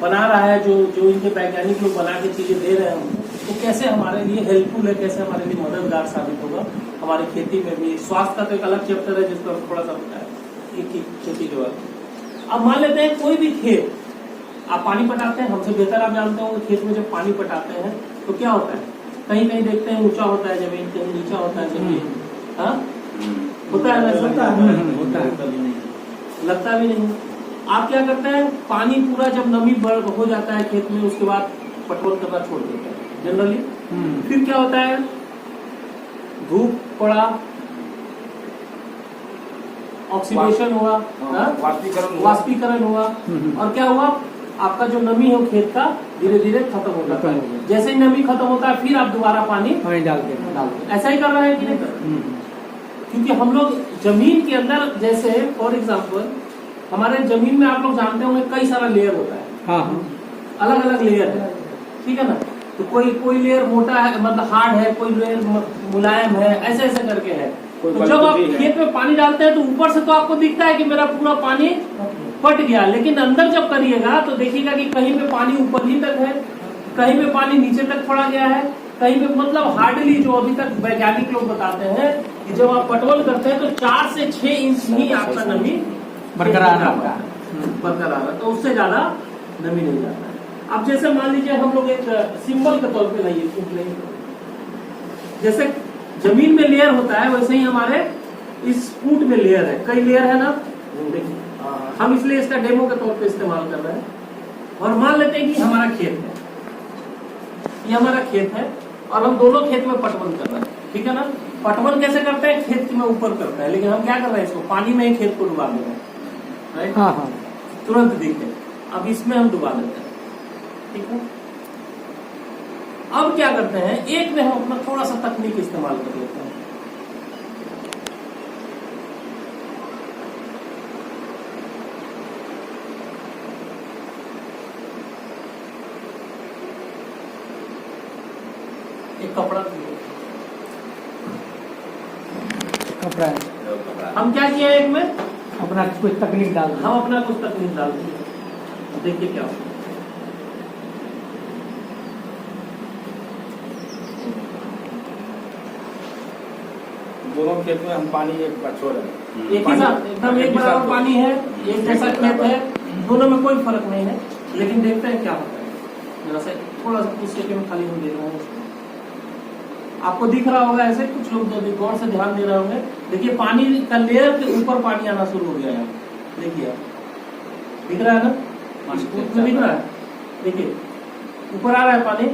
बना रहा है, जो इनके वैज्ञानिक लोग बना के चीजें दे रहे हैं हमको, तो कैसे हमारे लिए हेल्पफुल है, कैसे हमारे लिए मददगार साबित होगा हमारी खेती में भी। स्वास्थ्य का तो एक अलग चैप्टर है जिसको हम थोड़ा सा बताया एक खेती के बाद। अब मान लेते हैं कोई भी खेत आप पानी पटाते हैं, हमसे बेहतर आप जानते हो खेत में जब पानी पटाते हैं तो क्या होता है, कहीं कहीं देखते हैं ऊंचा होता है जमीन, कहीं नीचा होता है जमीन, हाँ होता है वैसा, होता है, लगता भी नहीं। आप क्या करते हैं, पानी पूरा जब नमी हो जाता है खेत में उसके बाद पटवन करना छोड़ देते हैं जनरली। फिर क्या होता है, धूप पड़ा, ऑक्सीडेशन हुआ, वाष्पीकरण हुआ, और क्या हुआ, आपका जो नमी है खेत का धीरे धीरे खत्म हो जाता है। जैसे ही नमी खत्म होता है फिर आप दोबारा पानी डालते हैं। ऐसा ही कर रहा है कि नहीं? क्योंकि हम लोग जमीन के अंदर, जैसे फॉर एग्जाम्पल हमारे जमीन में आप लोग जानते होंगे कई सारा लेयर होता है, हाँ, अलग अलग लेयर है, ठीक है ना। तो कोई लेयर मोटा है, मतलब हार्ड है, कोई लेयर मुलायम है, ऐसे ऐसे करके है। तो जब आप खेत में पानी डालते हैं तो ऊपर से तो आपको दिखता है कि मेरा पूरा पानी पट गया, लेकिन अंदर जब करिएगा तो देखिएगा कि कहीं पे पानी ऊपर ही तक है, कहीं पे पानी नीचे तक पड़ा गया है, कहीं पे मतलब हार्डली, जो अभी तक वैज्ञानिक लोग बताते हैं कि जब आप पटवन करते हैं तो 4 से 6 इंच ही आपका नमी बरकरार है, तो उससे ज्यादा नमी नहीं जाता है। अब जैसे मान लीजिए हम लोग एक सिंबल के तौर पे लाइए, जैसे जमीन में लेयर होता है वैसे ही हमारे इस फूट में लेयर है, कई लेयर है ना, देखिए हम इसलिए इसका डेमो के तौर पे इस्तेमाल कर रहे हैं। और मान लेते हैं कि हमारा खेत है, ये हमारा खेत है और हम दोनों खेत में पटवन कर रहे हैं, ठीक है ना। पटवन कैसे करते हैं, खेत में ऊपर करते हैं, लेकिन हम क्या कर रहे हैं, इसको पानी में ही खेत को डुबा दे रहे हैं, राइट, हाँ, तुरंत दिखे। अब इसमें हम डुबा देते हैं, ठीक है। अब क्या करते हैं, एक में हम अपना थोड़ा सा तकनीक इस्तेमाल कर लेते हैं। एक कपड़ा है, हम क्या किया, एक में अपना कुछ तकनीक डाल, हम अपना कुछ तकनीक डाल दिए। देखिए क्या होता है, दोनों खेत में हम पानी एक बार छोड़ रहे हैं, एक ही साथ एकदम एक बराबर पानी है, एक जैसा खेत है, दोनों में कोई फर्क नहीं है। लेकिन देखते हैं क्या होता है, जरा से थोड़ा सा कुछ सेकंड खाली हम दे रहे हैं, आपको दिख रहा होगा ऐसे, कुछ लोग जो गौर से ध्यान दे रहे होंगे। देखिए पानी का लेयर के ऊपर पानी आना शुरू हो गया है, देखिए दिख रहा है ना, दिख रहा है, देखिए ऊपर आ रहा है पानी।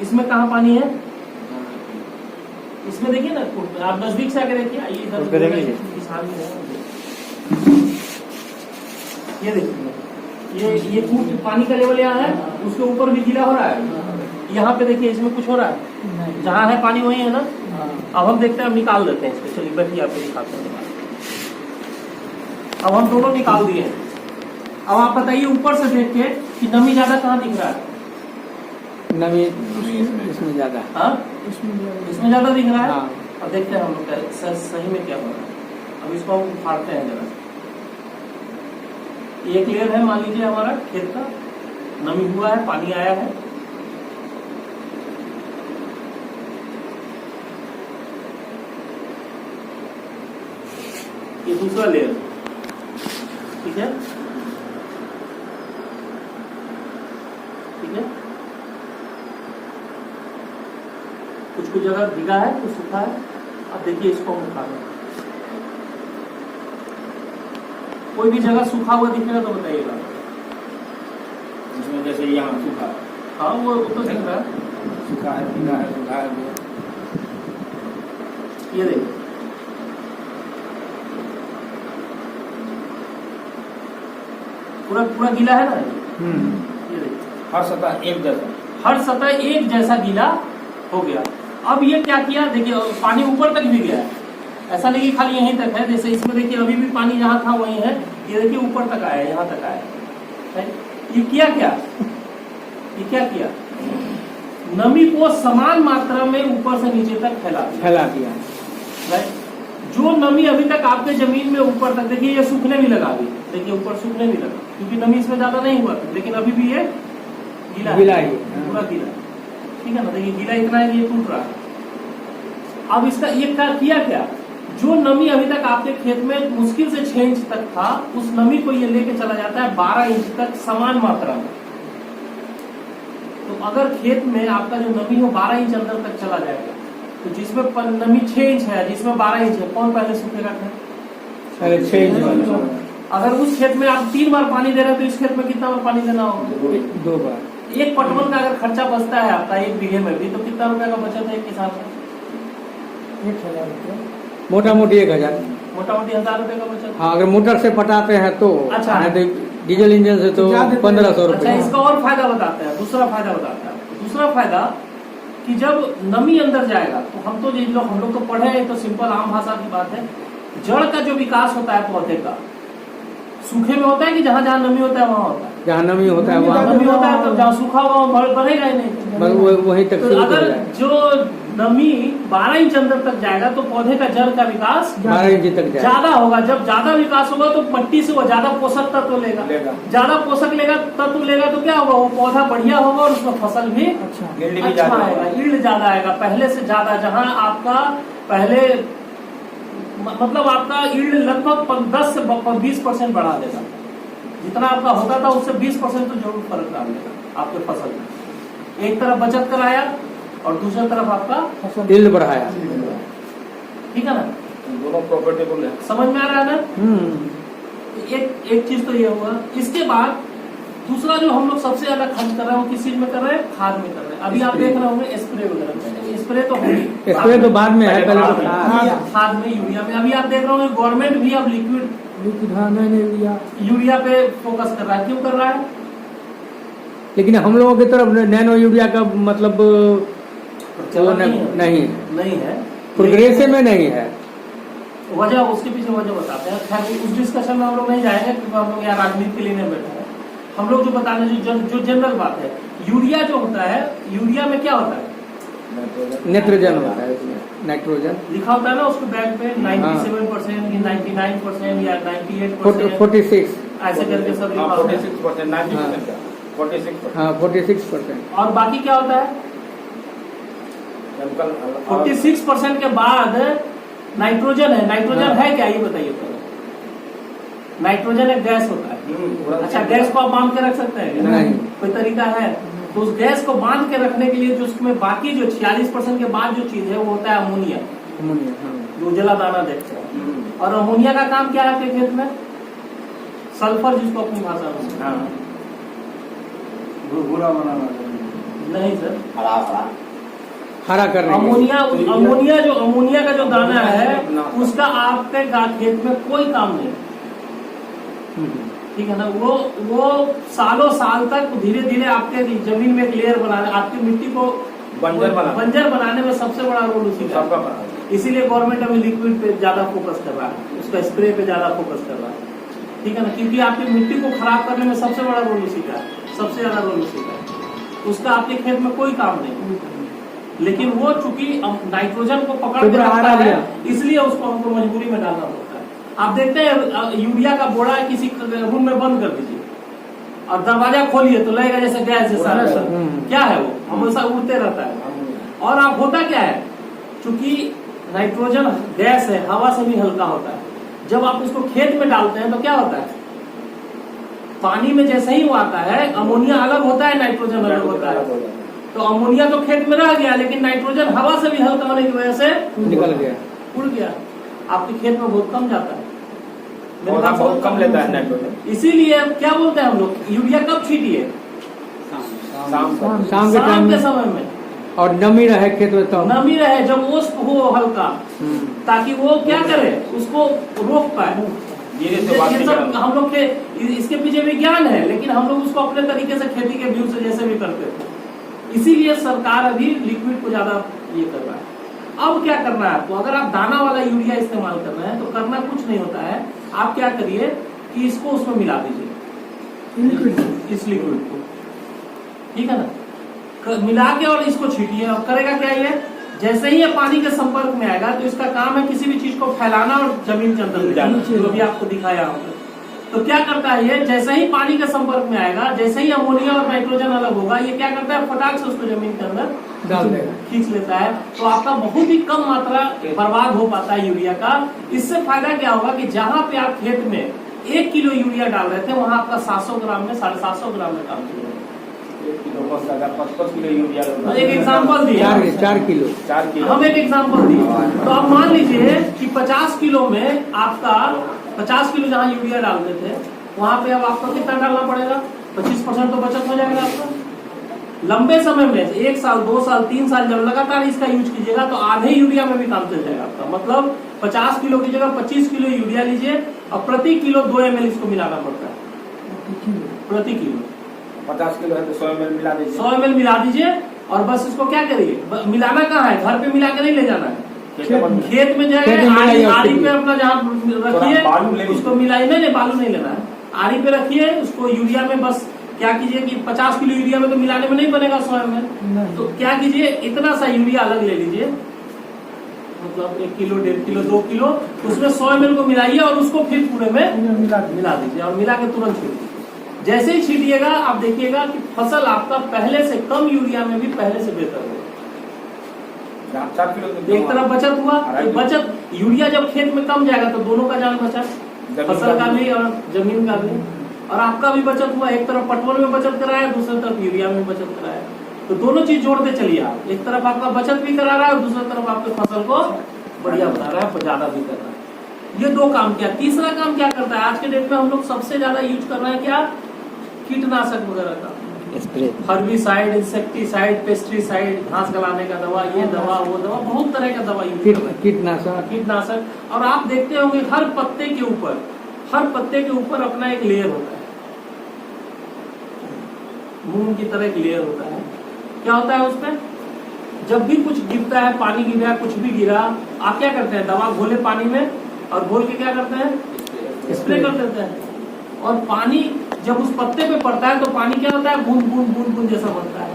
इसमें कहाँ पानी है, इसमें देखिए ना, आप नजदीक से आके देखिए, ये देखिए, ये कूट पानी का लेवल यहाँ है, उसके ऊपर भी गीला हो रहा है। यहाँ पे देखिए इसमें कुछ हो रहा है, जहाँ है पानी वही है ना। अब हम देखते हैं, हम निकाल देते हैं इसको, चलिए बैठिए आपको दिखाते हैं। अब हम दोनों निकाल दिए हैं। अब आप बताइए ऊपर से देख के कि नमी ज्यादा कहाँ दिख रहा है, नमी इसमें ज्यादा, हाँ इसमें ज्यादा दिख रहा है। अब देखते हैं हम लोग सही में क्या हो रहा है। अब इसको हम उखाड़ते हैं जरा, एक लेयर है मान लीजिए हमारा खेत का, नमी हुआ है, पानी आया है, ये दूसरा लेयर, ठीक है, ठीक है, कुछ जगह भीगा है, कुछ सूखा है। अब देखिए इसको हम उठा लें, कोई भी जगह सूखा हुआ दिखेगा तो बताइएगा। इसमें जैसे यहाँ सूखा, हाँ वो तो दिख रहा है, सूखा है, भीगा है, सूखा है, ये देखिए पूरा गीला है ना, ये देखिए हर सतह एक जैसा, हर सतह एक जैसा गीला हो गया। अब ये क्या किया, देखिए पानी ऊपर तक भी गया है, ऐसा नहीं कि खाली यहीं तक है। जैसे इसमें देखिए अभी भी पानी जहाँ था वहीं है, ये देखिए ऊपर तक आया, यहाँ तक आया। ये किया क्या, ये क्या किया, नमी को समान मात्रा में ऊपर से नीचे तक फैला दिया, राइट। जो नमी अभी तक आपके जमीन में ऊपर तक, देखिए ये सूखने भी लगा अभी, देखिए ऊपर सूखने भी लगा, क्योंकि नमी इसमें ज्यादा नहीं हुआ था, लेकिन अभी भी ये गीला है, पूरा गीला है, ठीक है ना। देखिए गीला इतना है कि ये टूट रहा है। अब इसका ये किया क्या, जो नमी अभी तक आपके खेत में मुश्किल से 6 इंच तक था, उस नमी को ये लेके चला जाता है 12 इंच तक समान मात्रा में। तो अगर खेत में आपका जो नमी हो 12 इंच अंदर तक चला जाएगा, तो जिसमें नमी 6 इंच है, जिसमें 12 इंच है, कौन पहले सूखेगा खेत? 6 इंच। अगर उस खेत में आप 3 बार पानी दे रहे हैं, तो इस खेत में कितना बार पानी देना होगा? 2 बार। एक पटवन का अगर खर्चा बचता है आपका 1 बीघे में भी, तो कितना रुपए का बचत है एक किसान का? 1000 रुपये, मोटा मोटी 1000, मोटा मोटी 1000 रुपए का बचत। हाँ, अगर मोटर से पटाते हैं तो अच्छा, डीजल इंजन से तो 1500 अच्छा, रुपये। इसका और फायदा बताते हैं, दूसरा फायदा बताता है। दूसरा फायदा कि जब नमी अंदर जाएगा, तो हम लोग तो पढ़े हैं, तो सिंपल आम भाषा की बात है, जड़ का जो विकास होता है पौधे का, सूखे में होता है कि जहाँ जहाँ नमी होता है वहाँ होता है? जहाँ नमी होता है वहाँ नमी होता है, तो जहाँ सूखा हुआ बढ़ेगा ही नहीं, बस वहीं तक। तो अगर जो नमी 12 इंच अंदर तक जाएगा, तो पौधे का जड़ का विकास 12 इंच तक जाएगा, ज्यादा होगा। जब ज्यादा विकास होगा, तो मट्टी से वो ज्यादा पोषक तत्व लेगा, ज्यादा पोषक तत्व लेगा, तो क्या होगा, वो पौधा बढ़िया होगा और उसमें फसल भी अच्छा आएगा, यील्ड ज्यादा आएगा पहले से ज्यादा। जहाँ आपका पहले मतलब आपका यील्ड लगभग 10 से 20% बढ़ा देगा, जितना आपका होता था उससे 20% तो जरूर फर्क डाल देगा आपके फसल में। एक तरफ बचत कराया और दूसरी तरफ आपका यील्ड बढ़ाया, ठीक है ना, दोनों प्रॉफिटेबल है। समझ में आ रहा है ना? एक चीज तो ये हुआ। इसके बाद दूसरा जो हम लोग सबसे ज्यादा खर्च कर रहे हैं, वो किस चीज में कर रहे हैं? खाद में कर रहे हैं। अभी आप देख रहे होंगे स्प्रे वगैरह, स्प्रे तो होगी, स्प्रे तो बाद में है, पहले तो खाद में यूरिया में। अभी आप देख रहे होंगे गवर्नमेंट भी अब लिक्विड यूरिया पे फोकस कर रहा है। क्यों कर रहा है? लेकिन हम लोगों की तरफ नैनो यूरिया का मतलब वो नहीं है, प्रोग्रेस में नहीं है। वजह उसके पीछे वजह बताते हैं। खैर उस डिस्कशन में हम लोग नहीं जाएंगे, क्योंकि हम लोग यहाँ राजनीति के लिए नहीं बैठे हैं। हम लोग जो बताने जो जनरल बात है, यूरिया जो होता है, यूरिया में क्या होता है? नाइट्रोजन होता है, नाइट्रोजन लिखा होता है ना उसके बैग पे 97% या 99% या 98%, 46 ऐसे करके सब लिखा होता है। 46%। और बाकी क्या होता है? 46% के बाद नाइट्रोजन है। नाइट्रोजन है क्या, ये बताइए पहले। नाइट्रोजन एक गैस होता है। अच्छा, गैस को आप बांध के रख सकते हैं? नहीं। कोई तरीका है? तो उस गैस को बांध के रखने के लिए जो उसमें बाकी जो 46% के बाद जो चीज है, वो होता है अमोनिया, जो जला दाना देखते हैं। और अमोनिया का काम क्या है आपके खेत में? सल्फर, जिसको अपनी भाषा में भूरा बनाना नहीं सर, हरा करने। अमोनिया जो अमोनिया का जो दाना है, उसका आपके खेत में कोई काम नहीं, ठीक है ना। वो सालों साल तक धीरे धीरे आपके जमीन में एक लेयर बनाने, आपकी मिट्टी को बंजर बनाने में सबसे बड़ा रोल उसी का। इसीलिए गवर्नमेंट अभी लिक्विड पे ज्यादा फोकस कर रहा है, उसका स्प्रे पे ज्यादा फोकस कर रहा है, ठीक है ना, क्योंकि आपकी मिट्टी को खराब करने में सबसे बड़ा रोल उसी का है, सबसे ज्यादा रोल उसी का है। उसका आपके खेत में कोई काम नहीं, लेकिन वो चूंकि नाइट्रोजन को पकड़ के रखता है, इसलिए उसको हमको मजबूरी में डालना पड़ता है। आप देखते हैं यूरिया का बोरा किसी रूम में बंद कर दीजिए और दरवाजा खोलिए तो लगेगा जैसे गैस जैसा। क्या है वो? हमेशा उड़ते रहता है। और आप होता क्या है, चूंकि नाइट्रोजन गैस है, हवा से भी हल्का होता है। जब आप उसको खेत में डालते हैं तो क्या होता है? पानी में जैसे ही वो आता है, अमोनिया अलग होता है, नाइट्रोजन अलग होता है। तो अमोनिया तो खेत में रह गया, लेकिन नाइट्रोजन हवा से भी हल्का होने की वजह से निकल गया, उड़ गया। आपके खेत में बहुत कम जाता है, बहुत कम लेता है नाइट्रोजन। इसीलिए क्या बोलते हैं हम लोग, यूरिया कब छीटिए? शाम के समय में, और नमी रहे खेत में, तो नमी रहे, जब ओस हो हल्का, ताकि वो क्या करे, उसको रोक पाए। ये सब हम लोग के इसके पीछे विज्ञान है, लेकिन हम लोग उसको अपने तरीके से खेती के व्यू से जैसे भी करते थे। इसीलिए सरकार अभी लिक्विड को ज्यादा ये कर रहा है। अब क्या करना है आपको, अगर आप दाना वाला यूरिया इस्तेमाल कर रहे हैं, तो करना कुछ नहीं होता है। आप क्या करिए कि इसको उसमें मिला दीजिए, इस लिक्विड को, ठीक है ना, मिला के और इसको छीटिए। और करेगा क्या, ये जैसे ही ये पानी के संपर्क में आएगा तो इसका काम है किसी भी चीज को फैलाना और जमीन के अंदर ले जाना, जो भी आपको दिखाया होगा। तो क्या करता है ये, जैसे ही पानी के संपर्क में आएगा, जैसे ही अमोनिया और नाइट्रोजन अलग होगा, ये क्या करता है, फटाक से उसको जमीन के अंदर डाल देगा, खींच लेता है। तो आपका बहुत ही कम मात्रा बर्बाद हो पाता है यूरिया का। इससे फायदा क्या होगा कि जहां पे आप खेत में 1 किलो यूरिया डाल रहे थे, वहां आपका 700 ग्राम में 750 ग्राम में काम किया। 55 किलो यूरिया एक एग्जाम्पल दिया, 4 किलो। हम एक एग्जाम्पल दिए। तो आप मान लीजिए कि 50 किलो में आपका 50 किलो जहाँ यूरिया डालते थे, वहां पे अब आपको कितना डालना पड़ेगा, 25% तो बचत हो जाएगा आपका। लंबे समय में 1 साल 2 साल 3 साल जब लगातार इसका यूज कीजिएगा तो आधे यूरिया में भी काम चल जाएगा आपका। मतलब 50 किलो की जगह 25 किलो यूरिया लीजिए और प्रति किलो 2 ml इसको मिलाना पड़ता है, प्रति किलो। 50 किलो है तो 100 ml मिला दीजिए, 100 ml मिला दीजिए और बस इसको क्या करिए, मिलाना कहाँ है, घर पे मिला के नहीं ले जाना है, खेत में जाएगा, आरी पे अपना जहाँ रखिए उसको मिलाइए। नहीं, बालू नहीं लेना है, आरी पे रखिए उसको। यूरिया में बस क्या कीजिए कि 50 किलो यूरिया में तो मिलाने में नहीं बनेगा 100 ml, तो क्या कीजिए, इतना सा यूरिया अलग ले लीजिए, मतलब 1 किलो 1.5 किलो 2 किलो, उसमें 100 ml को मिलाइए और उसको फिर पूरे में मिला दीजिए और मिला के तुरंत छीट दीजिए। जैसे ही छीटिएगा आप देखिएगा कि फसल आपका पहले से कम यूरिया में भी पहले से बेहतर होगा। 4 किलो एक तरफ बचत हुआ, बचत यूरिया जब खेत में कम जाएगा तो दोनों का जान बचा, फसल का भी और जमीन का भी, और आपका भी बचत हुआ। एक तरफ पेट्रोल में बचत कराया, दूसरी तरफ यूरिया में बचत कराया, तो दोनों चीज जोड़ते चलिए आप। एक तरफ आपका बचत भी करा रहा है और दूसरी तरफ आपके फसल को बढ़िया बना रहा है, ज्यादा भी कर रहा है। ये 2 काम किया। तीसरा काम क्या करता है, आज के डेट में हम लोग सबसे ज्यादा यूज कर रहे हैं क्या, कीटनाशक वगैरह का, हर्बिसाइड, इंसेक्टिसाइड, पेस्टिसाइड, घास गलाने का दवा, ये दवा वो दवा, बहुत तरह का दवा यूज कर रहे हैं, कीटनाशक। और आप देखते होंगे हर पत्ते के ऊपर अपना एक लेयर होता है, मूंग की तरह एक लेयर होता है। क्या होता है उसमें, जब भी कुछ गिरता है, पानी गिरा, कुछ भी गिरा, आप क्या करते हैं, दवा घोले पानी में और घोल के क्या करते हैं, स्प्रे कर देते हैं। और पानी जब उस पत्ते पे पड़ता है तो पानी क्या होता है, बूंद बूंद बूंद बूंद जैसा बनता है।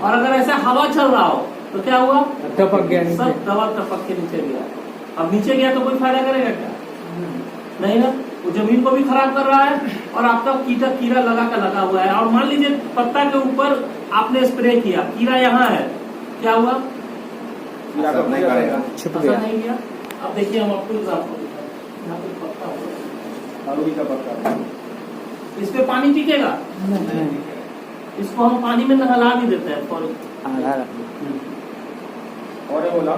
और अगर ऐसा हवा चल रहा हो तो क्या हुआ, टपक गया, सब दवा टपक के नीचे गया। अब नीचे गया तो कोई फायदा करेगा क्या, नहीं ना, वो जमीन को भी खराब कर रहा है और आपका कीड़ा लगा हुआ है। और मान लीजिए पत्ता के ऊपर आपने स्प्रे किया, कीड़ा यहाँ है, क्या हुआ, छुप गया, नहीं गया। अब देखिए हम आपको एग्जाम्पल, यहाँ पे पत्ता होगा, इस पे पानी टिकेगा, इसको हम पानी में नहला भी देते हैं और बोला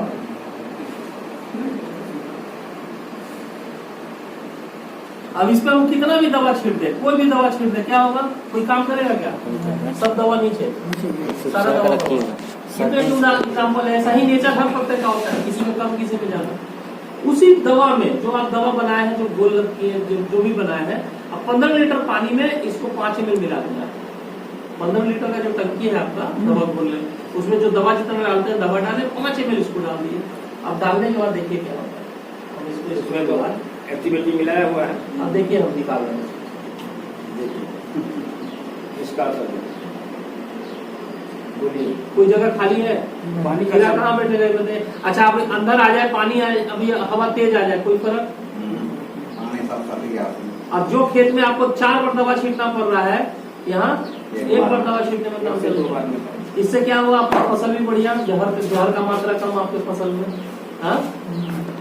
अब इस पे हम कितना भी दवा छीट दे, कोई भी दवा छीट दे, क्या होगा, कोई काम करेगा क्या, सब दवा नीचे, सारा दवा एग्जाम्पल है। ऐसा ही नेचर हर पत्ते का होता है, किसी में कम किसी में ज्यादा। उसी दवा में जो आप दवा बनाए हैं, जो गोल रखी है, जो भी बनाए हैं, अब 15 लीटर पानी में इसको 5 ml मिला देना। 15 लीटर का जो टंकी है आपका दवा घोलने, उसमें जो दवा जितना डालते हैं दवा डाले, 5 ml इसको डाल दिए। अब डालने के बाद देखिए क्या होता है, हम इसमें दवा एक्टिविटी मिलाया हुआ है। अब देखिए हम निकाल रहे हैं, देखिए इसका कोई जगह खाली है, पानी कीड़ा कहाँ बैठेगा बताइए। अच्छा अब अंदर आ जाए पानी, अभी हवा तेज आ जाए, कोई फर्क, अब जो खेत में आपको 4 बार दवा छीटना पड़ रहा है, यहाँ 1 बार दवा छीटने में काम चल। इससे क्या हुआ, आपका फसल भी बढ़िया, जहर का मात्रा कम आपके फसल में, हाँ।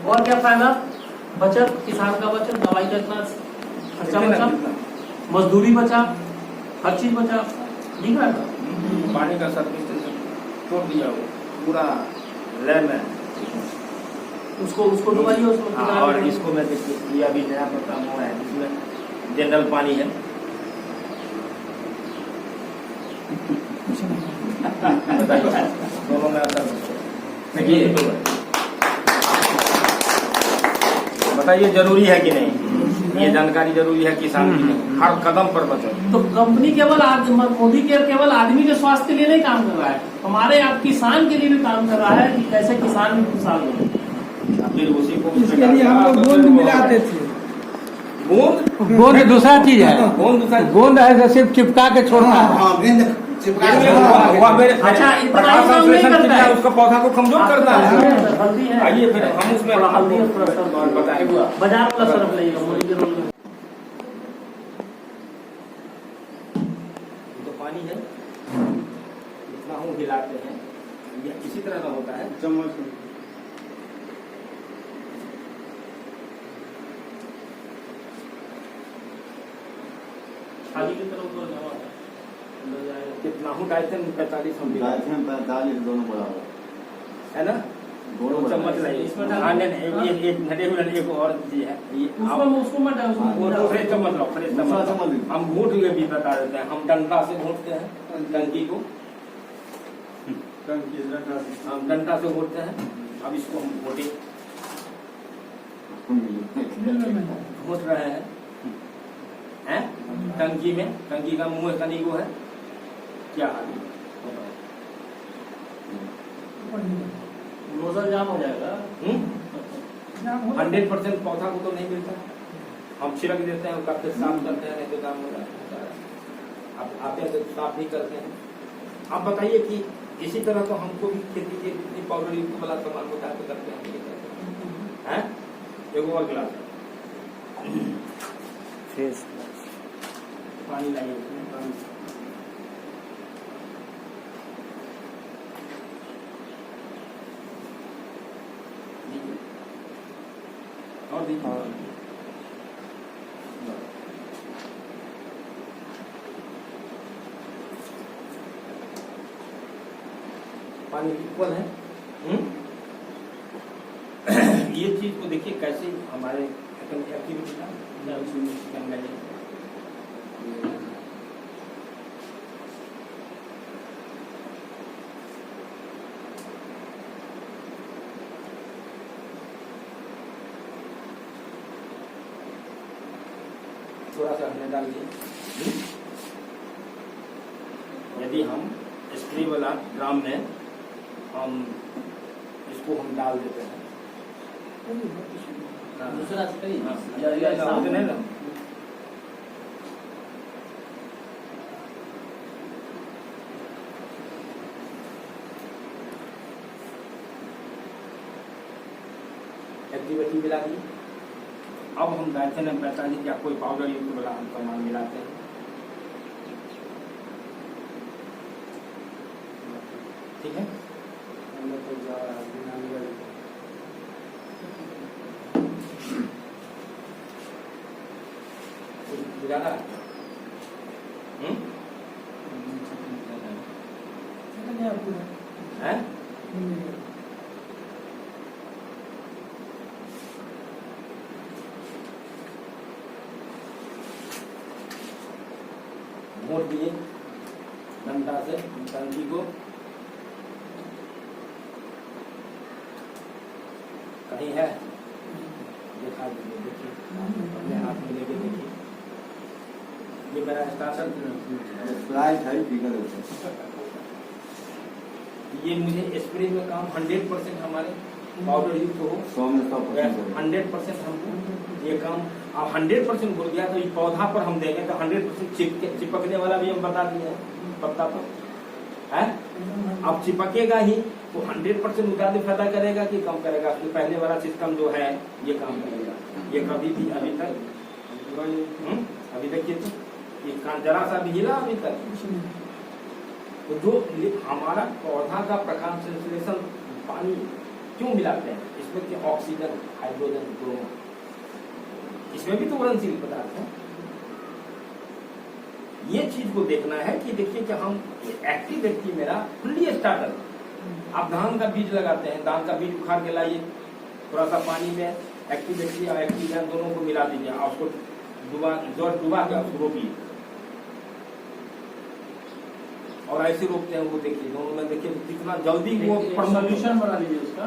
और क्या फायदा, बचत, किसान का बचत, दवाई का इतना खर्चा बचा, मजदूरी बचा, हर चीज बचा, दिख रहा है। पानी का सब छोड़ दिया वो पूरा लैब में, उसको डुबाइए उसमें। और इसको मैं ये अभी नया पत्ता हुआ है, जिसमें जनरल पानी है। दोनों में बताइए जरूरी है कि नहीं, ये जानकारी जरूरी है किसान की नहीं, हर कदम पर बचत। तो कंपनी केवल मोदी केयर केवल आदमी के स्वास्थ्य के लिए नहीं काम कर रहा है, हमारे आप किसान के लिए भी काम कर रहा है कि कैसे किसान भी खुशहाल हो। फिर उसी को इसके लिए हम लोग गोल्ड मिलाते थे, गोंद गोंद दूसरा चीज है। गोंद दूसरा गोंद है सिर्फ चिपका के छोड़ता है। हाँ गेंद चिपका के हुआ मेरे अच्छा, इतना प्रकाश ही काम नहीं संश्लेषण करता क्रिया है। उसका पौधा को कमजोर करता है। हल्दी है, आइए फिर हम उसमें थोड़ा हल्दी और थोड़ा सरफ और बताएंगे। बाजार वाला सरफ लगेगा मूली के रोल में। ये तो पानी है, इतना हम हिलाते हैं, ये इसी तरह का होता है। चम्मच आगे की तरफ तो जमा है, अंदर जाएगा। कितना हूँ 250 हम गायत्री में 45 दोनों बराबर है ना। दोनों दो चम्मच लाइए इसमें डाल- हाँ, नहीं, एक घटे हुए एक और चीज है ये उसमें उसको मत डाल, उसमें वो तो फ्रेश चम्मच लो, फ्रेश दूसरा चम्मच चम्मच लो। हम घूट हुए भी बता देते हैं, हम डंडा से घूटते हैं टंकी को, हम डंडा से घूटते हैं। अब इसको हम घोटे घोट रहे हैं टंकी में, टंकी का मुंह कनी को है क्या हाल है? नोजल जाम हो जाएगा। 100% पौधा को तो नहीं मिलता, हम छिड़क देते हैं, उसका फिर साफ करते हैं, नहीं तो काम हो जाता है। आप आते हैं तो साफ नहीं करते हैं। आप बताइए कि इसी तरह तो हमको भी खेती के जितनी पाउडर युक्त वाला सामान होता है तो करते हैं। एक और गिलास फ्रेश पानी लाइए उसमें, पानी और देखिए पानी इक्वल है। ये चीज को देखिए कैसे हमारे एक्टिविटी का थोड़ा सा हमने डाल दिया। यदि हम स्प्रे वाला ड्राम में हम इसको हम डाल देते हैं दूसरा स्प्रे हाँ, या होते नहीं ना। एक्टिविटी मिला दी। अब हम डाइथेनम 45 या कोई पाउडर युक्त वाला हम सामान मिलाते हैं। ठीक है, बुझाना है। मोड़ दिए डंडा से टंकी को, कहीं है दिखा दीजिए, देखिए अपने हाथ में लेके देखिए। ये मेरा स्टार्टर स्प्राइट है फिगर है। ये मुझे स्प्रे में काम 100% हमारे पाउडर युक्त हो 100 में 100% 100% हमको ये काम। अब 100% हो गया तो ये पौधा पर हम देंगे तो 100% चिपकने वाला भी हम बता दिए हैं पत्ता पर है। अब चिपकेगा ही तो 100% ज्यादा फायदा करेगा कि कम करेगा। तो पहले वाला सिस्टम जो है ये काम करेगा। ये कभी भी अभी तक अभी देखिए तो ये जरा सा भी हिला अभी तक। तो जो हमारा पौधा का प्रकाश संश्लेषण पानी क्यों मिलाते हैं, इसमें क्या ऑक्सीजन हाइड्रोजन ब्रोमो, इसमें भी तो उड़नशील पदार्थ है। ये चीज को देखना है कि देखिए कि हम एक्टिव व्यक्ति मेरा फुल्ली स्टार्टर। आप धान का बीज लगाते हैं, धान का बीज उखाड़ के लाइए, थोड़ा सा पानी में एक्टिव व्यक्ति और एक्टिव गैस दोनों को मिला दीजिए, आप उसको डुबा के उसको रोपिए और ऐसे रोकते हैं वो देखिए दोनों में देखिए कितना जल्दी वो सोल्यूशन बना लीजिए उसका।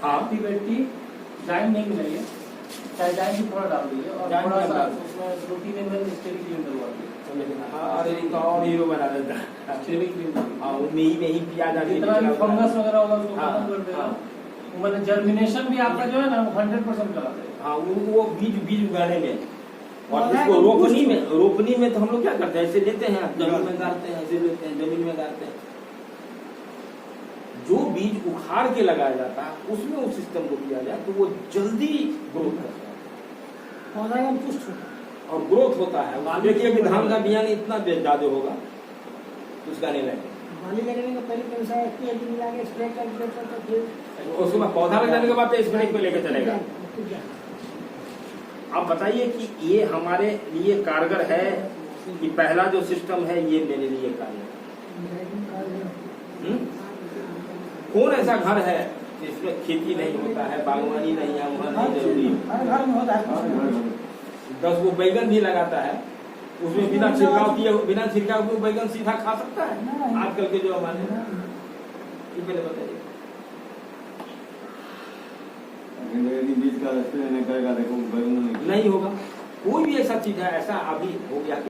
हाँ एक्टिवेटी डाइन नहीं मिलेगी, चाहे डाइन भी थोड़ा डाल दीजिए और डाइन थोड़ा सा डाल उसमें 2-3 ml स्टेरिक क्रीम डलवा दीजिए। अरे तो और हीरो बना देता है। स्टेरिक क्रीम हाँ वो में ही प्याज आदि जितना भी फंगस वगैरह होगा उसको हाँ, खत्म कर देगा। हाँ। वो मैंने जर्मिनेशन भी आपका जो है ना 100% करा देगा। हाँ वो बीज उगाने में और इसको रोपनी में तो हम लोग क्या करते हैं, ऐसे लेते हैं जमीन में गाड़ते हैं, ऐसे लेते हैं जमीन में गाड़ते हैं। जो बीज उखाड़ के लगाया जाता है उसमें उस सिस्टम को किया जाए तो वो जल्दी ग्रोथ करता है, पौधा एकदम पुष्ट होता है और ग्रोथ होता है। आप देखिए कि धान का बियान इतना ज्यादा होगा उसका नहीं लगेगा, पानी लगने का पहले कैसा है कि यदि मिला के स्प्रे कर देता तो फिर उसके बाद पौधा लग जाने के बाद स्प्रे पे लेके चलेगा। आप बताइए कि ये हमारे लिए कारगर है कि पहला जो सिस्टम है ये मेरे लिए कारगर है? कौन ऐसा घर है जिसमें खेती नहीं होता है, बागवानी नहीं है, वहाँ नहीं जरूरी है? हर घर में होता है। 10 वो बैगन भी लगाता है, उसमें बिना छिड़काव किए, बिना छिड़काव किए बैगन सीधा खा सकता है आजकल के जो हमारे। ये पहले बताइए। यदि बीज का स्प्रे नहीं करेगा देखो बैगन नहीं होगा। कोई भी ऐसा चीज है, ऐसा अभी हो गया